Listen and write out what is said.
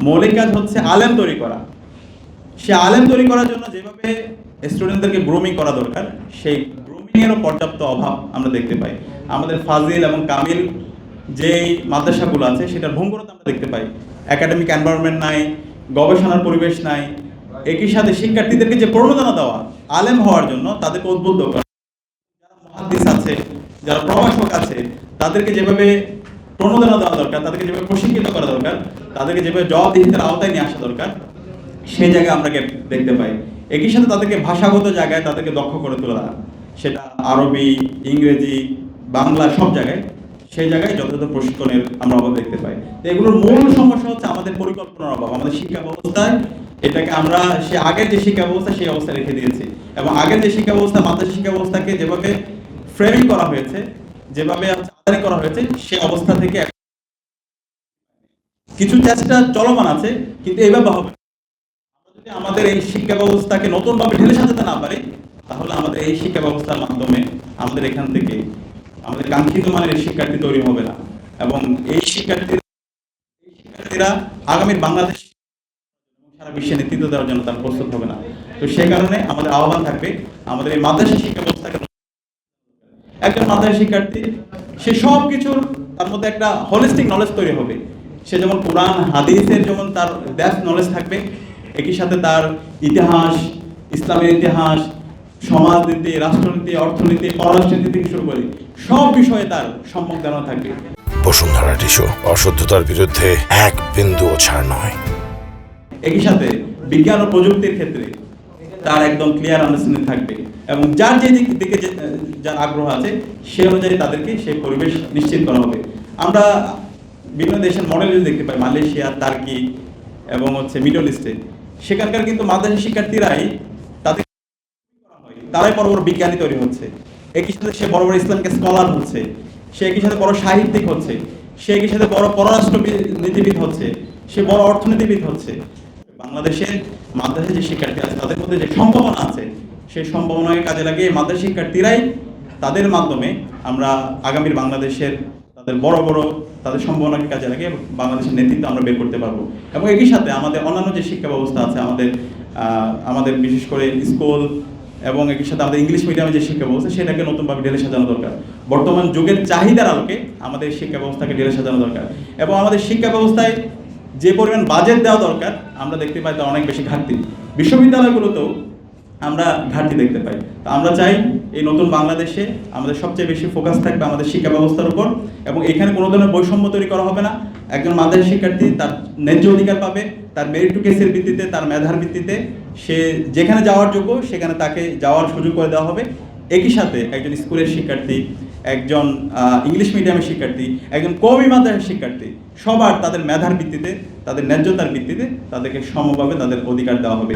মৌলিক কাজ হচ্ছে আলেম তৈরি করা। সে আলেম তৈরি করার জন্য যেভাবে স্টুডেন্টদেরকে গ্রুমিং করা দরকার, সেই গ্রুমিংয়েরও পর্যাপ্ত অভাব আমরা দেখতে পাই। আমাদের ফাজিল এবং কামিল যেই মাদ্রাসাগুলো আছে সেটার ভঙ্গুরতা আমরা দেখতে পাই। একাডেমিক এনভায়রনমেন্ট নাই, গবেষণার পরিবেশ নাই। একই সাথে শিক্ষার্থীদেরকে যে প্রণোদনা দেওয়া আলেম হওয়ার জন্য, তাদেরকে উদ্বুদ্ধ করা, যারা মুহাদ্দিস আছে, যারা প্রভাষক আছে, তাদেরকে যেভাবে প্রণোদনা দেওয়া দরকার, তাদেরকে যেভাবে প্রশিক্ষিত করা দরকার, তাদেরকে যেভাবে জবাবদিহিতার আওতায় নিয়ে আসা দরকার, সেই জায়গায় আমরা দেখতে পাই। একই সাথে তাদেরকে ভাষাগত জায়গায় তাদেরকে দক্ষ করে তোলা, সেটা আরবি, ইংরেজি, বাংলা, সব জায়গায় সেই জায়গায় যথাযথ প্রশিক্ষণের আমরা অভাব দেখতে পাই। তো এগুলোর মূল সমস্যা হচ্ছে আমাদের পরিকল্পনার অভাব। আমাদের শিক্ষা ব্যবস্থায় এটাকে আমরা সে আগের যে শিক্ষা ব্যবস্থা সেই অবস্থায় রেখে দিয়েছি, এবং আগের যে শিক্ষা ব্যবস্থা, মাদ্রাসা শিক্ষা ব্যবস্থাকে যেভাবে ফ্রেমিং করা হয়েছে, যেভাবে আদায় করা হয়েছে, সে অবস্থা থেকে কিছু চেষ্টা চলমান আছে, কিন্তু এইভাবে হবে। যদি আমাদের এই শিক্ষা ব্যবস্থাকে নতুনভাবে ঢেলে সাজাতে না পারি, তাহলে আমাদের এই শিক্ষা ব্যবস্থার মাধ্যমে আমাদের এখান থেকে আমাদের কাঙ্ক্ষিত মানের শিক্ষার্থী তৈরি হবে না, এবং এই শিক্ষার্থীরা আগামীর বাংলাদেশ সারা বিশ্বে নেতৃত্ব দেওয়ার জন্য তারা প্রস্তুত হবে না। তো সেই কারণে আমাদের আহ্বান থাকবে, আমাদের এই মাদ্রাসা শিক্ষা ব্যবস্থাকে, একজন মাদ্রাসা শিক্ষার্থী সে সব কিছুর তার মধ্যে একটা হোলিস্টিক নলেজ তৈরি হবে। সে যেমন কোরআন হাদিসের যেমন তার ডেপথ নলেজ থাকবে, একই সাথে তার ইতিহাস, ইসলামের ইতিহাস, সমাজনীতি, রাষ্ট্রনীতি, অর্থনীতি, পররাষ্ট্রনীতি থেকে শুরু করে সব বিষয়ে তার সম্যক ধারণা থাকবে। বসুন্ধরা টিস্যু, অশুদ্ধতার বিরুদ্ধে এক বিন্দুও ছাড় নয়। একই সাথে বিজ্ঞান ও প্রযুক্তির ক্ষেত্রে তার একদম ক্লিয়ার আন্ডারস্ট্যান্ডিং থাকবে, এবং যার যে দিকে যার আগ্রহ আছে সে অনুযায়ী তাদেরকে সেই পরিবেশ নিশ্চিত করা হবে। আমরা বিভিন্ন দেশের মডেল যদি দেখতে পাই, মালয়েশিয়া, টার্কি এবং মিডল ইস্টে, সেখানকার কিন্তু মাদ্রাসা শিক্ষার্থীরাই তারাই বড় বড় বিজ্ঞানী তৈরি হচ্ছে। একই সাথে সে বড় বড় ইসলামকে স্কলার হচ্ছে, সে একই সাথে বড় সাহিত্যিক হচ্ছে, সে একই সাথে বড় পররাষ্ট্র নীতিবিদ হচ্ছে, সে বড় অর্থনীতিবিদ হচ্ছে। বাংলাদেশের মাদ্রাসায় যে শিক্ষার্থী আছে তাদের মধ্যে যে সম্ভাবনা আছে, সেই সম্ভাবনাকে কাজে লাগিয়ে মাদ্রাসা শিক্ষার্থীরাই তাদের মাধ্যমে আমরা আগামীর বাংলাদেশের তাদের বড় বড় তাদের সম্ভাবনাকে কাজে লাগিয়ে বাংলাদেশের নেতৃত্ব আমরা বের করতে পারবো। এবং একই সাথে আমাদের অন্যান্য যে শিক্ষা ব্যবস্থা আছে, আমাদের বিশেষ করে স্কুল এবং একই সাথে আমাদের ইংলিশ মিডিয়ামে যে শিক্ষা ব্যবস্থা, সেটাকে নতুনভাবে ঢেলে সাজানো দরকার। বর্তমান যুগের চাহিদার আলোকে আমাদের শিক্ষা ব্যবস্থাকে ঢেলে সাজানো দরকার, এবং আমাদের শিক্ষা ব্যবস্থায় যে পরিমাণ বাজেট দেওয়া দরকার আমরা দেখতে পাই তার অনেক বেশি ঘাটতি। বিশ্ববিদ্যালয়গুলোতেও আমরা ঘাটতি দেখতে পাই। তো আমরা চাই এই নতুন বাংলাদেশে আমাদের সবচেয়ে বেশি ফোকাস থাকবে আমাদের শিক্ষা ব্যবস্থার উপর, এবং এখানে কোনো ধরনের বৈষম্য তৈরি করা হবে না। একজন মাদ্রাসা শিক্ষার্থী তার ন্যায্য অধিকার পাবে, তার মেরিটোরিয়াসের ভিত্তিতে, তার মেধার ভিত্তিতে সে যেখানে যাওয়ার যোগ্য সেখানে তাকে যাওয়ার সুযোগ করে দেওয়া হবে। একই সাথে একজন স্কুলের শিক্ষার্থী, একজন ইংলিশ মিডিয়ামের শিক্ষার্থী, একজন কওমি মাদ্রাসার শিক্ষার্থী, সবার তাদের মেধার ভিত্তিতে, তাদের ন্যায্যতার ভিত্তিতে তাদেরকে সমভাবে তাদের অধিকার দেওয়া হবে।